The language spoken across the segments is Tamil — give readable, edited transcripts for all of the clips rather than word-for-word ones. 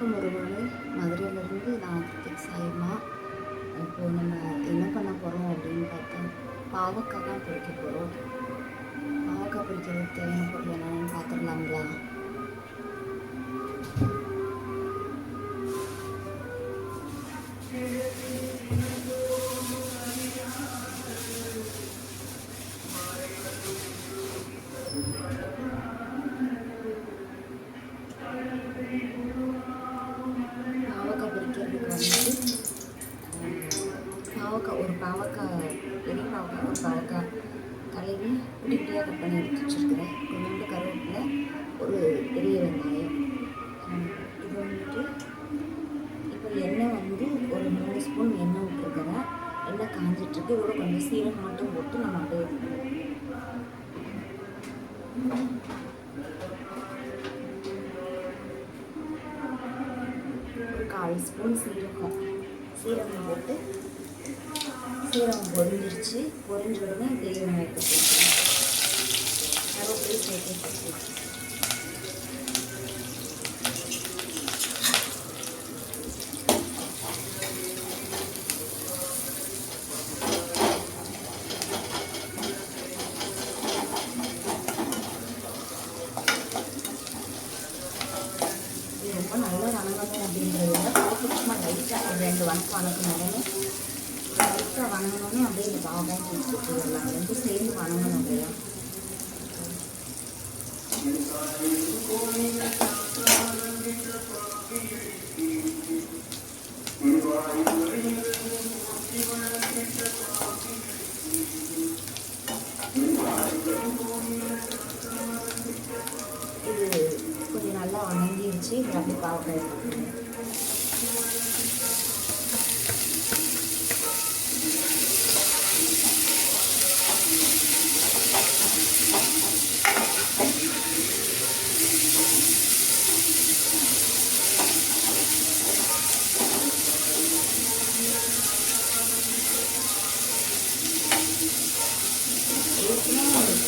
வணக்கம் ஒருவனே. மதுரையிலேருந்து நான் சாயம்மா. இப்போது நம்ம என்ன பண்ண போகிறோம் அப்படின்னு பார்த்தா பாவக்காய் தான் பொரிக்க போகிறோம். பாவக்காய் பொரிக்கிறதுக்கு தேவையான பொருள் என்னென்னு பார்த்துடலாங்களா? ஒரு பாவக்காய் பெரிய பாவக்காய், ஒரு பாவக்காய் கழுவி குட்டியாக கட் பண்ணி எடுத்து வச்சுருக்கிறேன். கொஞ்சோண்டு கருவேப்பிலை, ஒரு பெரிய வெங்காயம். இது வந்துட்டு இப்போ எண்ணெய் வந்து ஒரு 3 ஸ்பூன் எண்ணெய் விட்டுருக்கிறேன். எண்ணெய் காஞ்சிட்ருக்கு. இதோட கொஞ்சம் சீரகம் மட்டும் போட்டு நம்ம அப்படியே ஒரு 1/4 ஸ்பூன் சீரகம் போட்டு சீரகம் பொரிஞ்சிருச்சு. பொரிஞ்ச உடனே பெரிய வெங்காயத்தை போட்டு கருவேப்பிலை சேர்த்து இது ரொம்ப நல்லா வணங்கணும் அப்படின்றத போட்டு சும்மா லைட்டாக ஒரு 2 வணக்கம் வணக்கணும்னு லைட்டாக வணங்கினோடனே அப்படியே இந்த பாவக்காய் வச்சுட்டு போயிடலாம். ரெண்டும் சேர்ந்து வணங்கணும் இல்லையா? இது கொஞ்சம் நல்லா வணங்கிடுச்சு. இது அப்படியே பாவக்காய்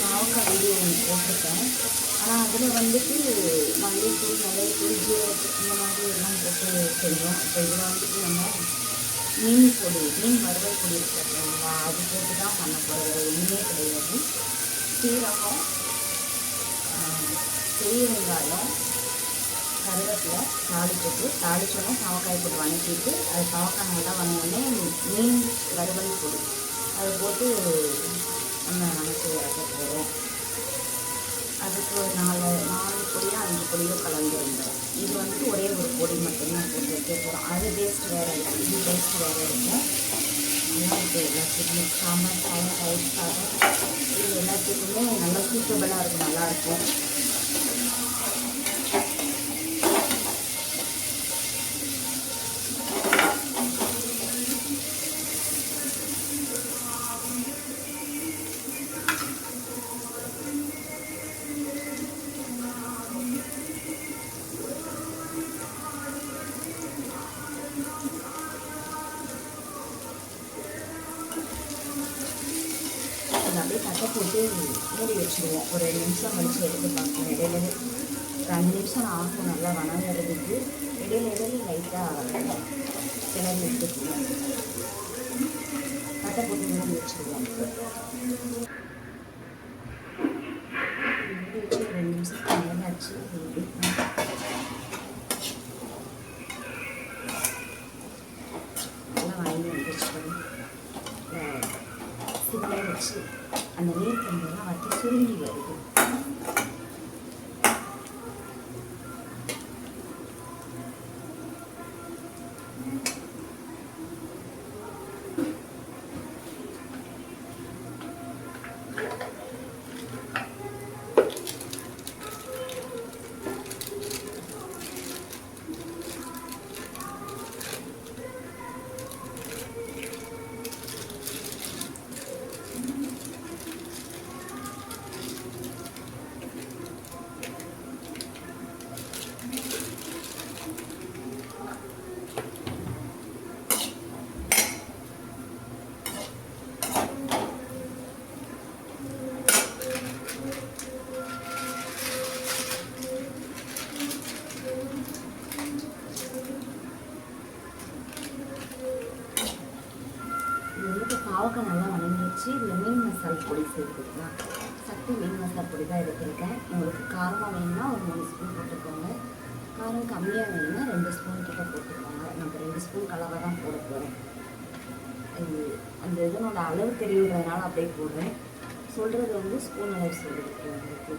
பாவக்காய் வீடியோ ஒன்று போட்டிருக்கேன். ஆனால் அதில் வந்துட்டு மல்லிகைத்தூள், மிளகுத்தூள், ஜீரகத்தூள் இந்த மாதிரி எல்லாம் போட்டு செய்வோம். இப்போ இதில் வந்துட்டு நம்ம மீன் வறுவல் பொடி இருக்கிறதுங்களா, அது போட்டு தான் பண்ண போகிறது. ஒன்றுமே கிடையாது. சீரகம், பெரிய வெங்காயம், கருவேப்பிலை தாளிச்சோன்னா பாவக்காய் போட்டு வணக்கிட்டு அது பாவக்காய் நல்லா வணங்கினோடனே மீன் வறுவல் பொடி அதை போட்டு நம்ம வணக்கி இறக்க போகிறோம். அதுக்கு ஒரு 4 பொடியோ 5 பொடியோ கலந்துருந்தோம். இது வந்துட்டு ஒரே ஒரு பொடி மட்டும்தான் போட்டு வைக்க போகிறோம். அது டேஸ்ட் வேறு இருக்கும், இது டேஸ்ட் வேறு இருக்கும். நல்லா இருக்குது. எல்லாத்துக்குமே சாம்பார் சாதம், தயிர் சாதம், இது எல்லாத்துக்குமே நல்லா சூட்டபுளாக இருக்கும், நல்லாயிருக்கும். அப்படியே தட்டை போட்டு மூடி வச்சுருவோம். ஒரு 2 நிமிஷம் கழிச்சு எடுத்து பார்ப்போம். இடையில ஒரு 5 நிமிஷம் ஆகும் நல்லா வணங்குறதுக்கு. இடையில லைட்டாக கிளறி எடுத்துக்குவோம். தட்டை போட்டு மூடி வச்சுருவோம். மூடி வச்சு 2 நிமிஷத்துக்கு மேலாச்சு. நல்லா வாங்கி வந்துச்சுக்கணும். சிம்மில் வச்சு அந்த நீர் தண்ணியெல்லாம் வற்றி சுருங்கி வருது. பாவக்காய் நல்லா வணங்கிடுச்சு. இதில் மீன் மசால் பொடி சேர்த்துக்கலாம். சக்தி மீன் மசால் பொடி தான் எடுத்துருக்கேன். உங்களுக்கு காரமாக வேணும்னா ஒரு 3 ஸ்பூன் போட்டுக்கோங்க. காரம் கம்மியாக வேணும்னா 2 ஸ்பூன் கிட்ட போட்டுக்கோங்க. நம்ம 2 ஸ்பூன் கலவை தான் போட போகிறோம். அந்த இதனோட அளவு தெரியுன்றதுனால அப்படியே போடுறேன். சொல்கிறது வந்து ஸ்பூன் அளவு சொல்லியிருக்கேன் உங்களுக்கு.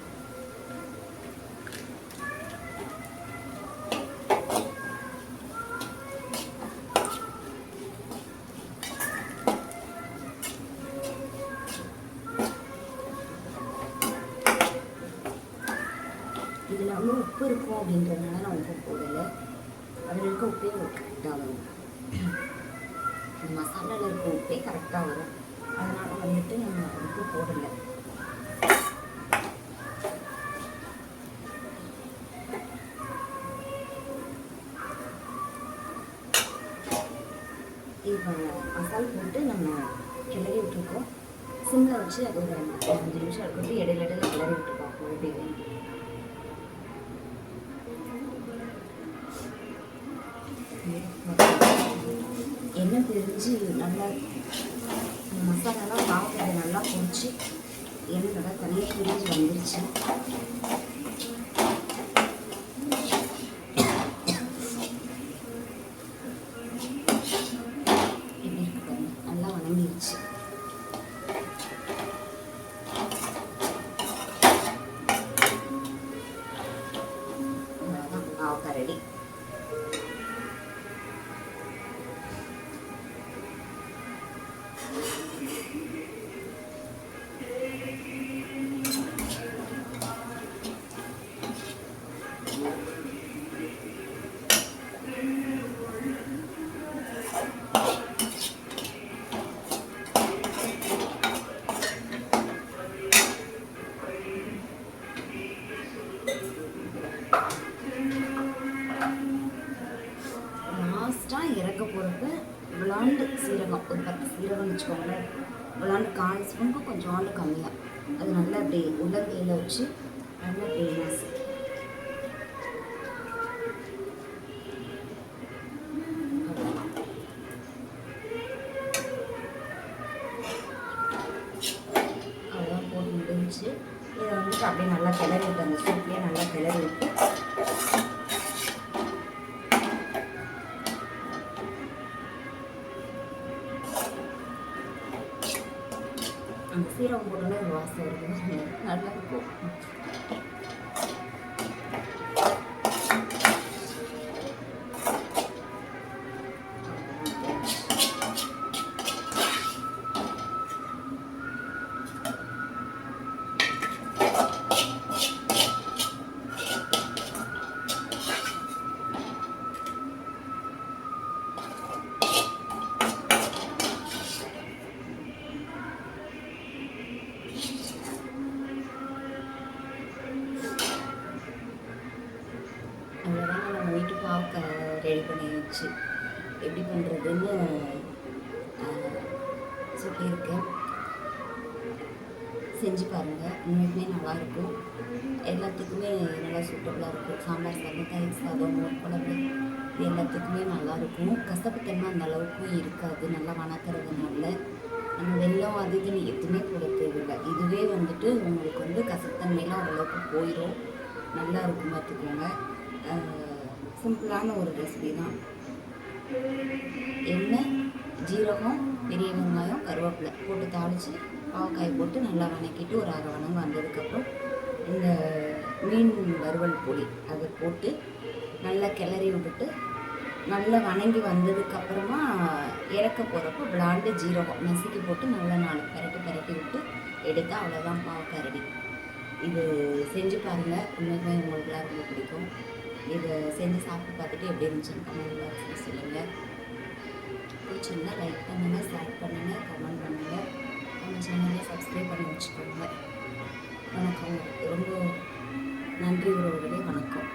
இதில் வந்து உப்பு இருக்கும் அப்படின்றதுனால நான் உப்பு போடலை. அதில் இருக்க உப்பே கரெக்டாக வரும். இந்த மசாலாவில் இருக்க உப்பே கரெக்டாக வரும். அதனால் வந்துட்டு நம்ம உப்பு போடலை. இப்போ மசாலா போட்டு நம்ம கிளறி விட்டுருக்கோம். சிம்மில் வச்சு அது ஒரு 5 நிமிஷம் இருக்கிறது இடையில கிளறி விட்டு பார்ப்போம் எப்படி. எண்ணெய் பிரிஞ்சு நல்லா மசாலாலாம் பாவக்காய் நல்லா பொரிச்சு எண்ணெய் நல்லா தனியாக பிரிஞ்சு வந்துருச்சு. எப்படி இருக்கு நல்லா வணங்கிருச்சு. அவ்வளோதான், பாவக்காய் ரெடி. லாஸ்ட்டாக இறக்க போகிறப்ப விளாண்டு சீரகம் ஒரு 10 சீரகம் வச்சுக்கோங்களேன். விளாண்டு 1/4 ஸ்பூனுக்கு கொஞ்சோண்டு கம்மியாக அது நல்லா அப்படி உள்ளங்கையில் வச்சு நல்லா ஃபேமஸ். அவ்வளோதான் போட்டு முடிஞ்சு. இதை வந்துட்டு அப்படியே நல்லா கிளறி விட்டு அந்த சூப்லேயே நல்லா கிளறி விட்டு அந்த சீரகம் போட்டோன்னே ஒரு வாசம் இருக்குது, நல்லா இருக்கும். அவ்வளோதான், நம்ம வீட்டு பாவக்காய் ரெடி பண்ணியாச்சு. எப்படி பண்ணுறதுன்னு சொல்லியிருக்கேன். செஞ்சு பாருங்கள், உண்மைக்குமே நல்லாயிருக்கும். எல்லாத்துக்குமே நல்லா சூட்டபுளாக இருக்கும். சாம்பார் சாதம், தயிர் சாதம், மோர் குழம்பு இது எல்லாத்துக்குமே நல்லாயிருக்கும். கசப்புத்தன்மை அந்த அளவுக்கும் இருக்காது. நல்லா வணக்கிறதுனால நம்ம வெல்லம் அது இதுன்னு எதுவுமே போட தேவையில்லை. இதுவே வந்துட்டு உங்களுக்கு வந்து கசப்புத்தன்மையெல்லாம் ஓரளவுக்கு போயிடும். நல்லா இருக்கும், பார்த்துக்கோங்க. சிம்பிளான ஒரு ரெசிபி தான். எண்ணெய், ஜீரகம், பெரிய வெங்காயம், கருவேப்பிலை போட்டு தாளித்து பாவக்காயை போட்டு நல்லா வணக்கிட்டு ஒரு அரை வணங்கு வந்ததுக்கப்புறம் இந்த மீன் வறுவல் பொடி அதை போட்டு நல்லா கிளறி விட்டுட்டு நல்லா வணங்கி வந்ததுக்கப்புறமா இறக்க போகிறப்போ விளாண்டு ஜீரகம் நசுக்கி போட்டு நல்லா 4 பெரட்டி விட்டு எடுத்தால் அவ்வளோதான் பாவக்காய் ரெடி. இது செஞ்சு பாருங்கள், உண்மைக்குமே உங்களுக்குலாம் ரொம்ப பிடிக்கும். இதை செஞ்சு சாப்பிட்டு பார்த்துட்டு எப்படி இருந்துச்சுன்னு கமெண்ட் பாக்ஸில் சொல்லுங்கள். பிடிச்சிருந்தா லைக் பண்ணுங்கள், ஷேர் பண்ணுங்கள், கமெண்ட் பண்ணுங்கள். நம்ம சேனலை சப்ஸ்கிரைப் பண்ணி வச்சுக்கோங்க. வணக்கம், ரொம்ப நன்றி உறவுகளே, வணக்கம்.